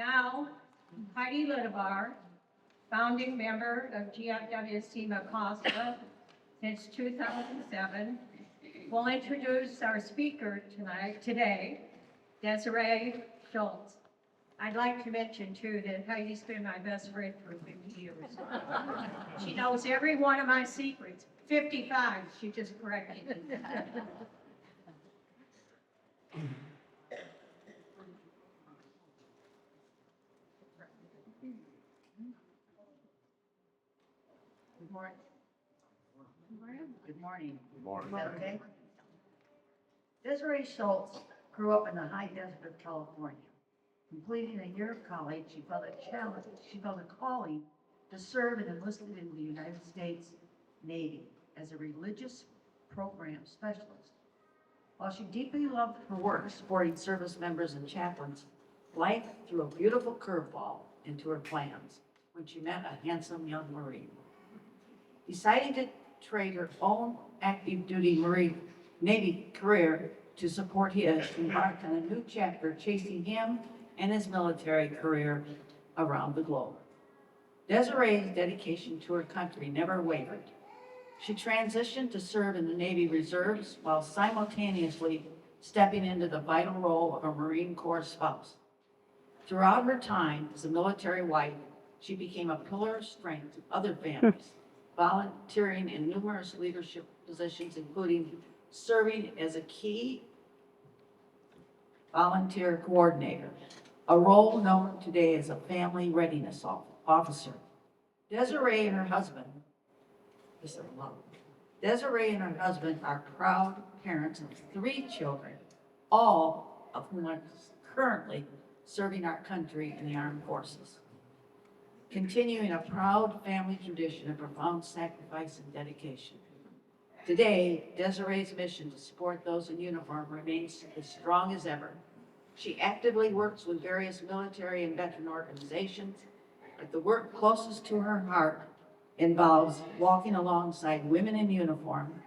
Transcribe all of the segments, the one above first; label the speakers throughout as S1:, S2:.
S1: Now, Heidi Lidebar, founding member of GFW's team of Costa since 2007, will introduce our speaker today, Deserea Schultz. I'd like to mention too that Heidi's been my best friend for 50 years. She knows every one of my secrets. 55, she just corrected me.
S2: Good morning. Good morning.
S3: Good morning.
S2: Is that okay? Deserea Schultz grew up in the high desert of California. Completing a year of college, she felt a calling to serve and enlisted in the United States Navy as a religious program specialist. While she deeply loved her work supporting service members and chaplains, life threw a beautiful curveball into her plans when she met a handsome young Marine. Deciding to trade her own active duty Navy career to support his, she embarked on a new chapter chasing him and his military career around the globe. Deserea's dedication to her country never wavered. She transitioned to serve in the Navy Reserves while simultaneously stepping into the vital role of a Marine Corps spouse. Throughout her time as a military wife, she became a pillar of strength to other families, volunteering in numerous leadership positions, including serving as a key volunteer coordinator, a role known today as a family readiness officer. Deserea and her husband are proud parents of 3 children, all of whom are currently serving our country in the armed forces, continuing a proud family tradition of profound sacrifice and dedication. Today, Deserea's mission to support those in uniform remains as strong as ever. She actively works with various military and veteran organizations, but the work closest to her heart involves walking alongside women in uniform,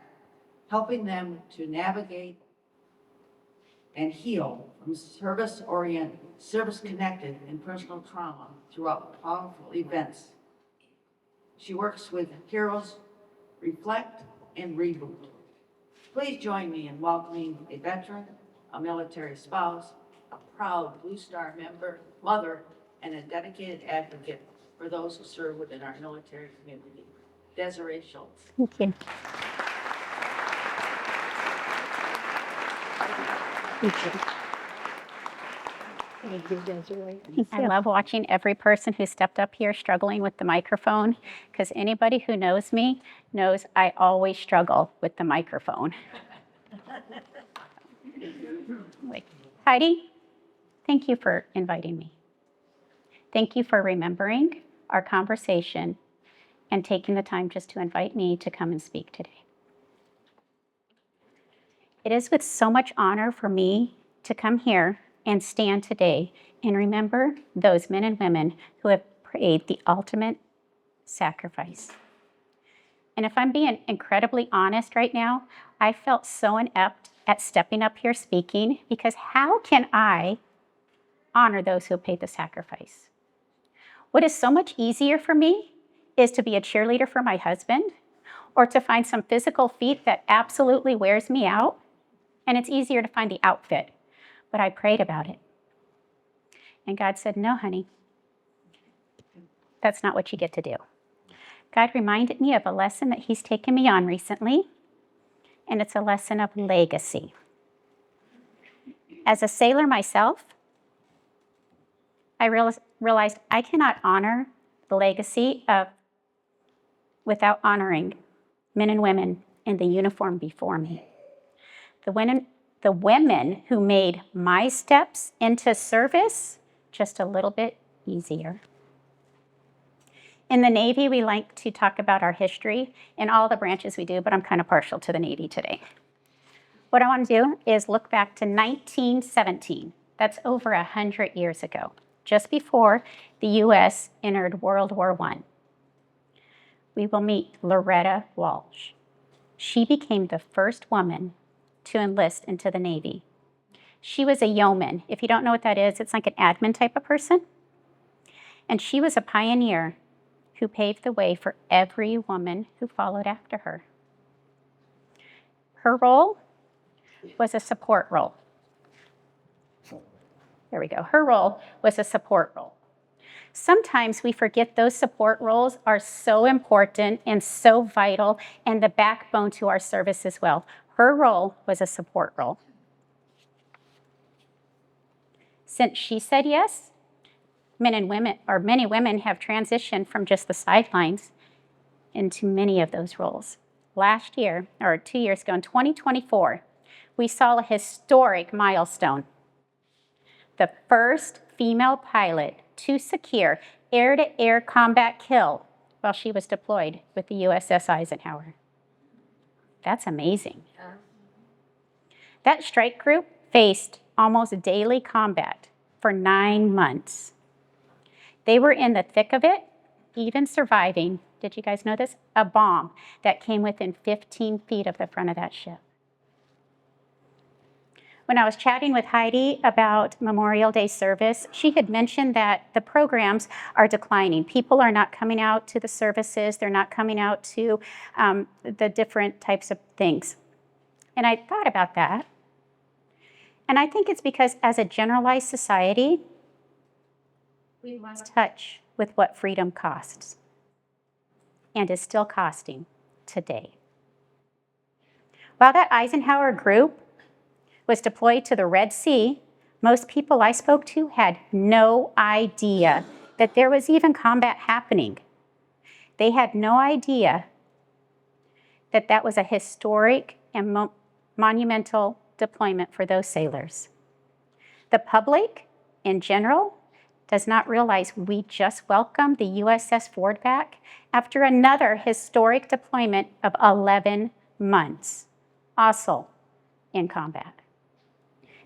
S2: helping them to navigate and heal from service-connected and personal trauma throughout powerful events. She works with Heroes Reflect and Reboot. Please join me in welcoming a veteran, a military spouse, a proud Blue Star member, mother, and a dedicated advocate for those who serve within our military community, Deserea Schultz.
S4: Thank you. Thank you. Thank you, Deserea. I love watching every person who stepped up here struggling with the microphone, because anybody who knows me knows I always struggle with the microphone. Wait. Heidi, thank you for inviting me. Thank you for remembering our conversation and taking the time just to invite me to come and speak today. It is with so much honor for me to come here and stand today and remember those men and women who have paid the ultimate sacrifice. And if I'm being incredibly honest right now, I felt so inept at stepping up here speaking, because how can I honor those who have paid the sacrifice? What is so much easier for me is to be a cheerleader for my husband, or to find some physical feat that absolutely wears me out. And it's easier to find the outfit. But I prayed about it. And God said, no, honey, that's not what you get to do. God reminded me of a lesson that he's taken me on recently, and it's a lesson of legacy. As a sailor myself, I realized I cannot honor the legacy without honoring men and women in the uniform before me. The women who made my steps into service just a little bit easier. In the Navy, we like to talk about our history in all the branches we do, but I'm kind of partial to the Navy today. What I want to do is look back to 1917. That's over 100 years ago, just before the U.S. entered World War I. We will meet Loretta Walsh. She became the first woman to enlist into the Navy. She was a yeoman. If you don't know what that is, it's like an admin type of person. And she was a pioneer who paved the way for every woman who followed after her. Her role was a support role. There we go. Her role was a support role. Sometimes we forget those support roles are so important and so vital and the backbone to our service as well. Her role was a support role. Since she said yes, many women have transitioned from just the sidelines into many of those roles. Last year, or 2 years ago, in 2024, we saw a historic milestone. The first female pilot to secure air-to-air combat kill while she was deployed with the USS Eisenhower. That's amazing. That strike group faced almost daily combat for 9 months. They were in the thick of it, even surviving, did you guys know this? A bomb that came within 15 feet of the front of that ship. When I was chatting with Heidi about Memorial Day service, she had mentioned that the programs are declining. People are not coming out to the services. They're not coming out to the different types of things. And I thought about that. And I think it's because as a generalized society, we lost touch with what freedom costs and is still costing today. While that Eisenhower group was deployed to the Red Sea, most people I spoke to had no idea that there was even combat happening. They had no idea that that was a historic and monumental deployment for those sailors. The public, in general, does not realize we just welcomed the USS Ford back after another historic deployment of 11 months, also in combat.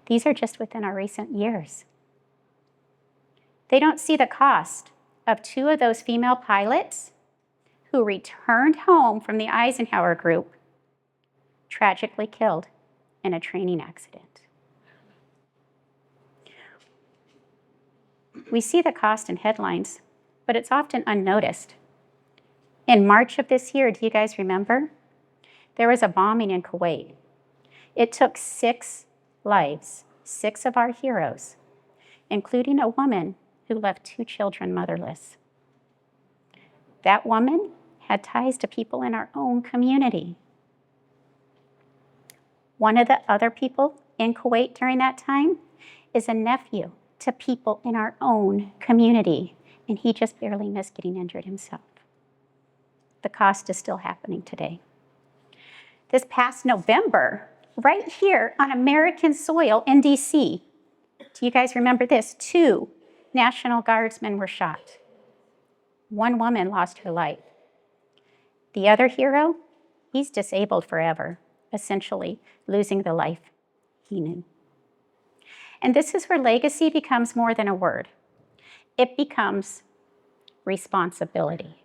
S4: These are just within our recent years. They don't see the cost of 2 of those female pilots who returned home from the Eisenhower group, tragically killed in a training accident. We see the cost in headlines, but it's often unnoticed. In March of this year, do you guys remember? There was a bombing in Kuwait. It took 6 lives, 6 of our heroes, including a woman who left 2 children motherless. That woman had ties to people in our own community. One of the other people in Kuwait during that time is a nephew to people in our own community, and he just barely missed getting injured himself. The cost is still happening today. This past November, right here on American soil in DC, do you guys remember this? 2 National Guardsmen were shot. 1 woman lost her life. The other hero, he's disabled forever, essentially losing the life he knew. And this is where legacy becomes more than a word. It becomes responsibility.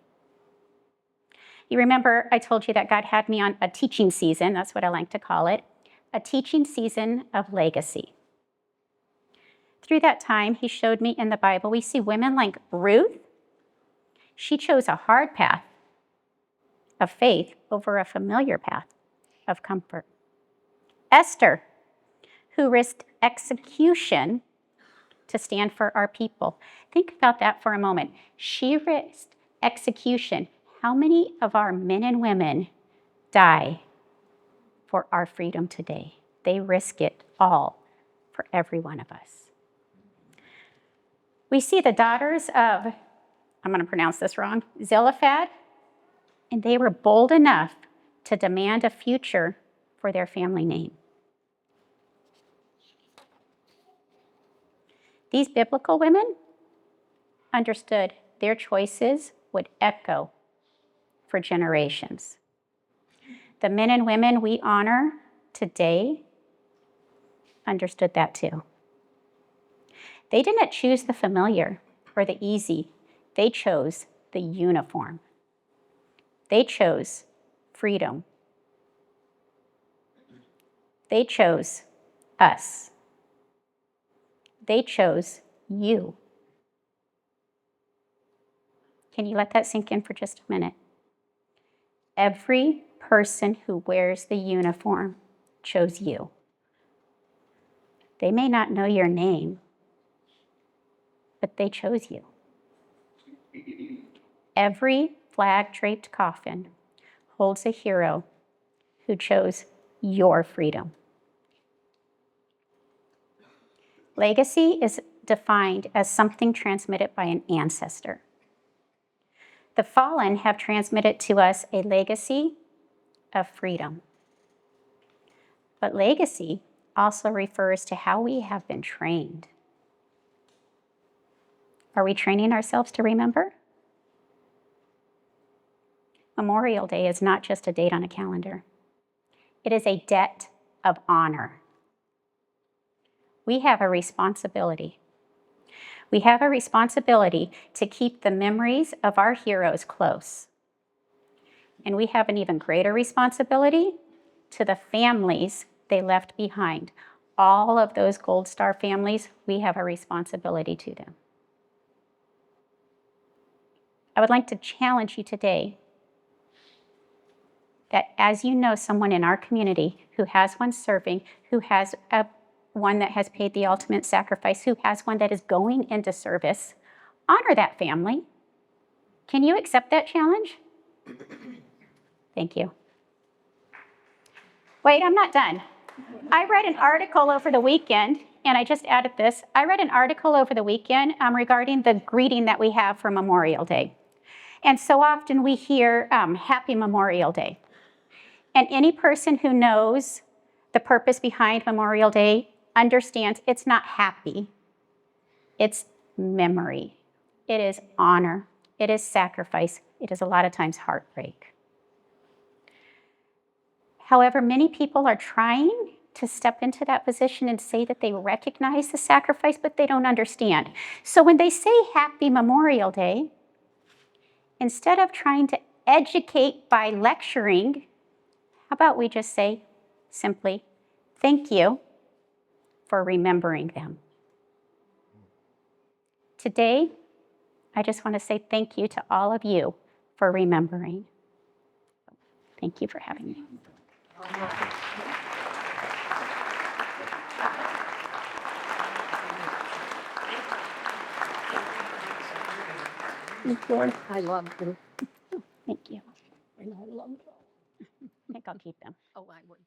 S4: You remember I told you that God had me on a teaching season, that's what I like to call it, a teaching season of legacy. Through that time, he showed me in the Bible, we see women like Ruth. She chose a hard path of faith over a familiar path of comfort. Esther, who risked execution to stand for our people. Think about that for a moment. She risked execution. How many of our men and women die for our freedom today? They risk it all for every one of us. We see the daughters of, I'm going to pronounce this wrong, Zelophehad, and they were bold enough to demand a future for their family name. These biblical women understood their choices would echo for generations. The men and women we honor today understood that too. They didn't choose the familiar or the easy. They chose the uniform. They chose freedom. They chose us. They chose you. Can you let that sink in for just a minute? Every person who wears the uniform chose you. They may not know your name, but they chose you. Every flag-draped coffin holds a hero who chose your freedom. Legacy is defined as something transmitted by an ancestor. The fallen have transmitted to us a legacy of freedom. But legacy also refers to how we have been trained. Are we training ourselves to remember? Memorial Day is not just a date on a calendar. It is a debt of honor. We have a responsibility. We have a responsibility to keep the memories of our heroes close. And we have an even greater responsibility to the families they left behind. All of those Gold Star families, we have a responsibility to them. I would like to challenge you today that as you know someone in our community who has one serving, who has one that has paid the ultimate sacrifice, who has one that is going into service, honor that family. Can you accept that challenge? Thank you. Wait, I'm not done. I read an article over the weekend, and I just added this. I read an article over the weekend regarding the greeting that we have for Memorial Day. And so often we hear Happy Memorial Day. And any person who knows the purpose behind Memorial Day understands it's not happy. It's memory. It is honor. It is sacrifice. It is a lot of times heartbreak. However, many people are trying to step into that position and say that they recognize the sacrifice, but they don't understand. So when they say Happy Memorial Day, instead of trying to educate by lecturing, how about we just say simply, thank you for remembering them. Today, I just want to say thank you to all of you for remembering. Thank you for having me.
S3: I love them.
S4: Thank you.
S3: And I love them.
S4: I think I'll keep them.
S3: Oh, I would.